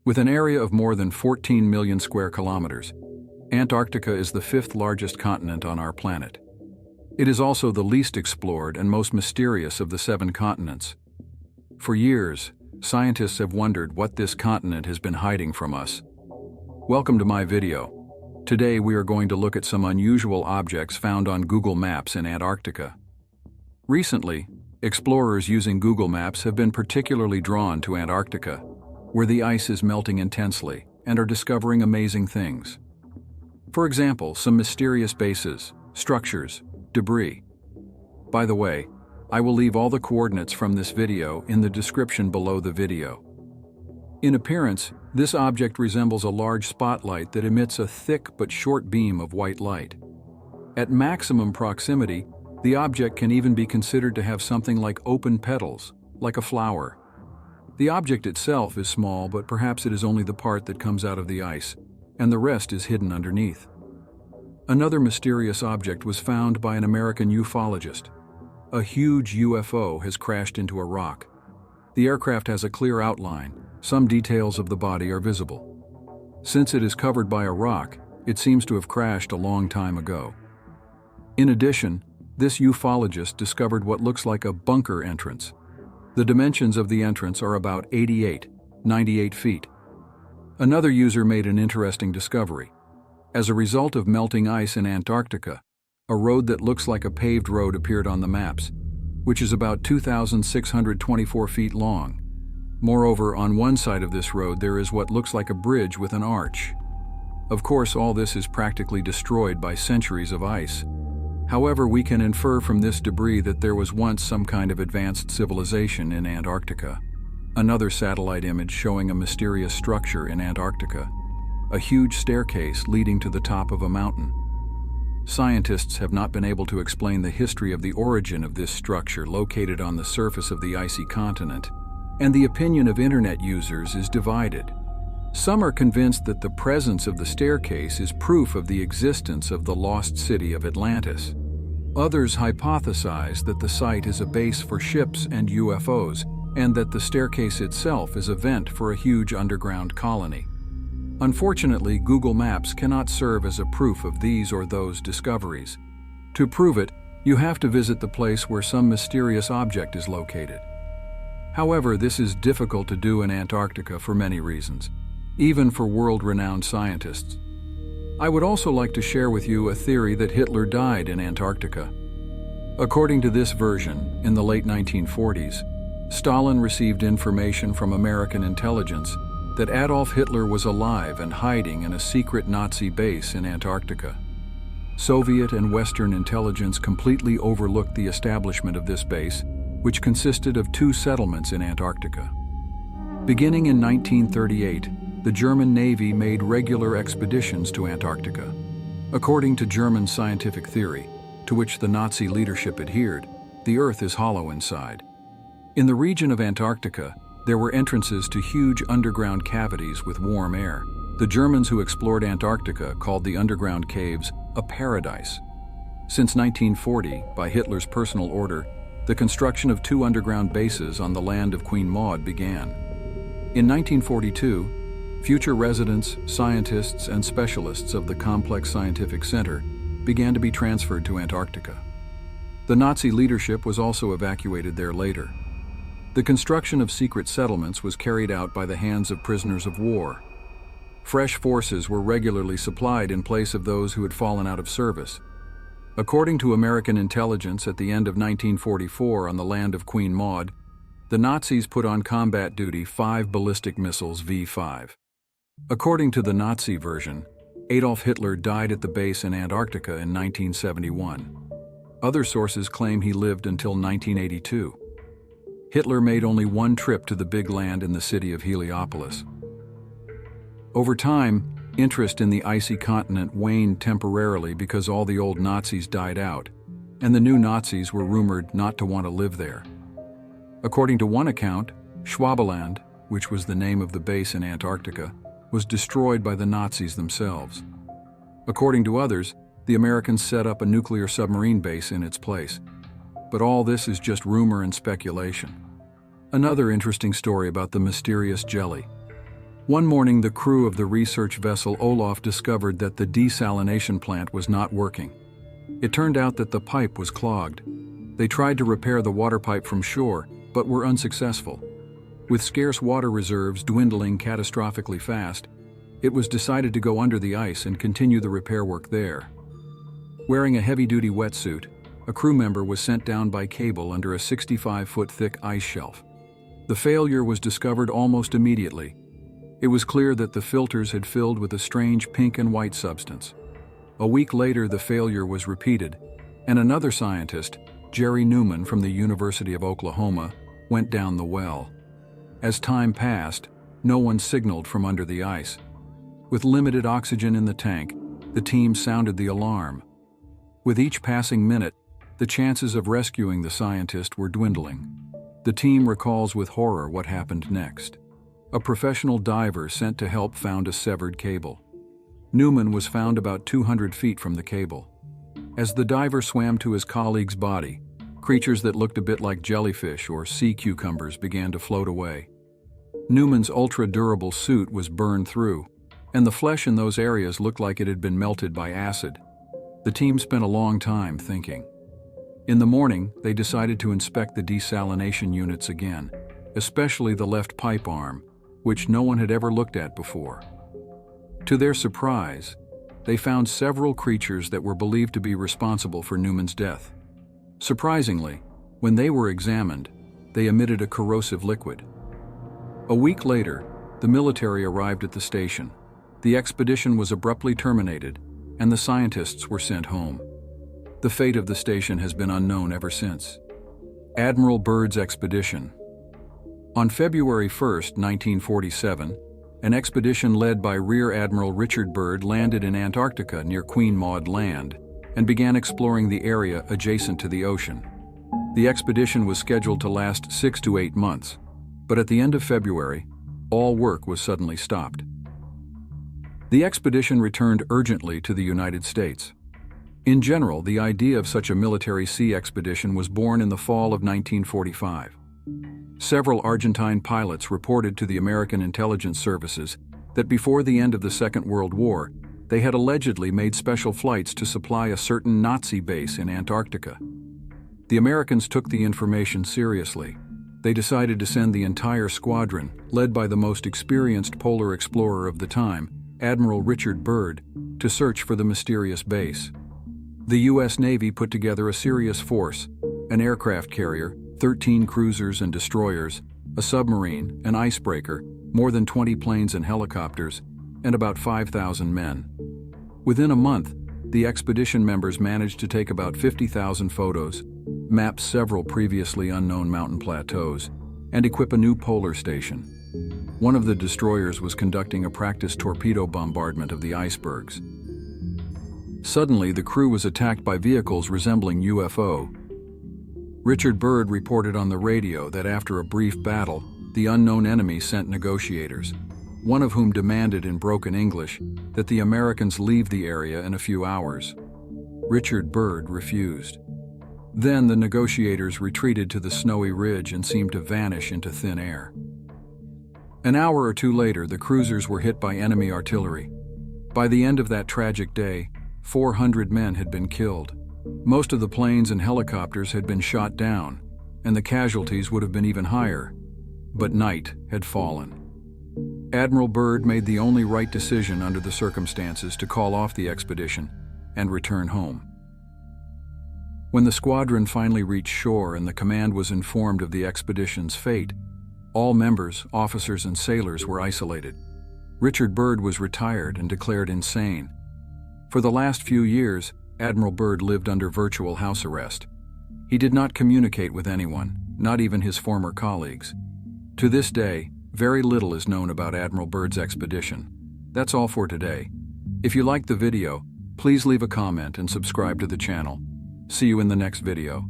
With an area of more than 14 million square kilometers, Antarctica is the fifth largest continent on our planet. It is also the least explored and most mysterious of the 7 continents. For years, scientists have wondered what this continent has been hiding from us. Welcome to my video. Today we are going to look at some unusual objects found on Google Maps in Antarctica. Recently, explorers using Google Maps have been particularly drawn to Antarctica, where the ice is melting intensely, and are discovering amazing things. For example, some mysterious bases, structures, debris. By the way, I will leave all the coordinates from this video in the description below the video. In appearance, this object resembles a large spotlight that emits a thick but short beam of white light. At maximum proximity, the object can even be considered to have something like open petals, like a flower. The object itself is small, but perhaps it is only the part that comes out of the ice, and the rest is hidden underneath. Another mysterious object was found by an American ufologist. A huge UFO has crashed into a rock. The aircraft has a clear outline. Some details of the body are visible. Since it is covered by a rock, it seems to have crashed a long time ago. In addition, this ufologist discovered what looks like a bunker entrance. The dimensions of the entrance are about 98 feet. Another user made an interesting discovery. As a result of melting ice in Antarctica, a road that looks like a paved road appeared on the maps, which is about 2,624 feet long. Moreover, on one side of this road there is what looks like a bridge with an arch. Of course, all this is practically destroyed by centuries of ice. However, we can infer from this debris that there was once some kind of advanced civilization in Antarctica. Another satellite image showing a mysterious structure in Antarctica, a huge staircase leading to the top of a mountain. Scientists have not been able to explain the history of the origin of this structure located on the surface of the icy continent, and the opinion of internet users is divided. Some are convinced that the presence of the staircase is proof of the existence of the lost city of Atlantis. Others hypothesize that the site is a base for ships and UFOs, and that the staircase itself is a vent for a huge underground colony. Unfortunately, Google Maps cannot serve as a proof of these or those discoveries. To prove it, you have to visit the place where some mysterious object is located. However, this is difficult to do in Antarctica for many reasons, even for world-renowned scientists. I would also like to share with you a theory that Hitler died in Antarctica. According to this version, in the late 1940s, Stalin received information from American intelligence that Adolf Hitler was alive and hiding in a secret Nazi base in Antarctica. Soviet and Western intelligence completely overlooked the establishment of this base, which consisted of 2 settlements in Antarctica. Beginning in 1938, the German Navy made regular expeditions to Antarctica. According to German scientific theory, to which the Nazi leadership adhered, the Earth is hollow inside. In the region of Antarctica, there were entrances to huge underground cavities with warm air. The Germans who explored Antarctica called the underground caves a paradise. Since 1940, by Hitler's personal order, the construction of 2 underground bases on the land of Queen Maud began. In 1942, future residents, scientists, and specialists of the Complex Scientific Center began to be transferred to Antarctica. The Nazi leadership was also evacuated there later. The construction of secret settlements was carried out by the hands of prisoners of war. Fresh forces were regularly supplied in place of those who had fallen out of service. According to American intelligence, at the end of 1944 on the land of Queen Maud, the Nazis put on combat duty 5 ballistic missiles V-5. According to the Nazi version, Adolf Hitler died at the base in Antarctica in 1971. Other sources claim he lived until 1982. Hitler made only 1 trip to the big land in the city of Heliopolis. Over time, interest in the icy continent waned temporarily because all the old Nazis died out, and the new Nazis were rumored not to want to live there. According to one account, Schwabeland, which was the name of the base in Antarctica, was destroyed by the Nazis themselves. According to others, the Americans set up a nuclear submarine base in its place. But all this is just rumor and speculation. Another interesting story about the mysterious jelly. One morning, the crew of the research vessel Olaf discovered that the desalination plant was not working. It turned out that the pipe was clogged. They tried to repair the water pipe from shore, but were unsuccessful. With scarce water reserves dwindling catastrophically fast, it was decided to go under the ice and continue the repair work there. Wearing a heavy-duty wetsuit, a crew member was sent down by cable under a 65-foot thick ice shelf. The failure was discovered almost immediately. It was clear that the filters had filled with a strange pink and white substance. A week later, the failure was repeated, and another scientist, Jerry Newman from the University of Oklahoma, went down the well. As time passed, no one signaled from under the ice. With limited oxygen in the tank, the team sounded the alarm. With each passing minute, the chances of rescuing the scientist were dwindling. The team recalls with horror what happened next. A professional diver sent to help found a severed cable. Newman was found about 200 feet from the cable. As the diver swam to his colleague's body, creatures that looked a bit like jellyfish or sea cucumbers began to float away. Newman's ultra-durable suit was burned through, and the flesh in those areas looked like it had been melted by acid. The team spent a long time thinking. In the morning, they decided to inspect the desalination units again, especially the left pipe arm, which no one had ever looked at before. To their surprise, they found several creatures that were believed to be responsible for Newman's death. Surprisingly, when they were examined, they emitted a corrosive liquid. A week later, the military arrived at the station. The expedition was abruptly terminated, and the scientists were sent home. The fate of the station has been unknown ever since. Admiral Byrd's expedition. On February 1, 1947, an expedition led by Rear Admiral Richard Byrd landed in Antarctica near Queen Maud Land and began exploring the area adjacent to the ocean. The expedition was scheduled to last 6 to 8 months, but at the end of February, all work was suddenly stopped. The expedition returned urgently to the United States. In general, the idea of such a military sea expedition was born in the fall of 1945. Several Argentine pilots reported to the American intelligence services that before the end of the Second World War, they had allegedly made special flights to supply a certain Nazi base in Antarctica. The Americans took the information seriously. They decided to send the entire squadron, led by the most experienced polar explorer of the time, Admiral Richard Byrd, to search for the mysterious base. The U.S. Navy put together a serious force, an aircraft carrier, 13 cruisers and destroyers, a submarine, an icebreaker, more than 20 planes and helicopters, and about 5,000 men. Within a month, the expedition members managed to take about 50,000 photos, map several previously unknown mountain plateaus, and equip a new polar station. One of the destroyers was conducting a practice torpedo bombardment of the icebergs. Suddenly, the crew was attacked by vehicles resembling UFO. Richard Byrd reported on the radio that after a brief battle, the unknown enemy sent negotiators, one of whom demanded in broken English that the Americans leave the area in a few hours. Richard Byrd refused. Then the negotiators retreated to the snowy ridge and seemed to vanish into thin air. An hour or two later, the cruisers were hit by enemy artillery. By the end of that tragic day, 400 men had been killed. Most of the planes and helicopters had been shot down, and the casualties would have been even higher. But night had fallen. Admiral Byrd made the only right decision under the circumstances to call off the expedition and return home. When the squadron finally reached shore and the command was informed of the expedition's fate, all members, officers, and sailors were isolated. Richard Byrd was retired and declared insane. For the last few years, Admiral Byrd lived under virtual house arrest. He did not communicate with anyone, not even his former colleagues. To this day, very little is known about Admiral Byrd's expedition. That's all for today. If you liked the video, please leave a comment and subscribe to the channel. See you in the next video.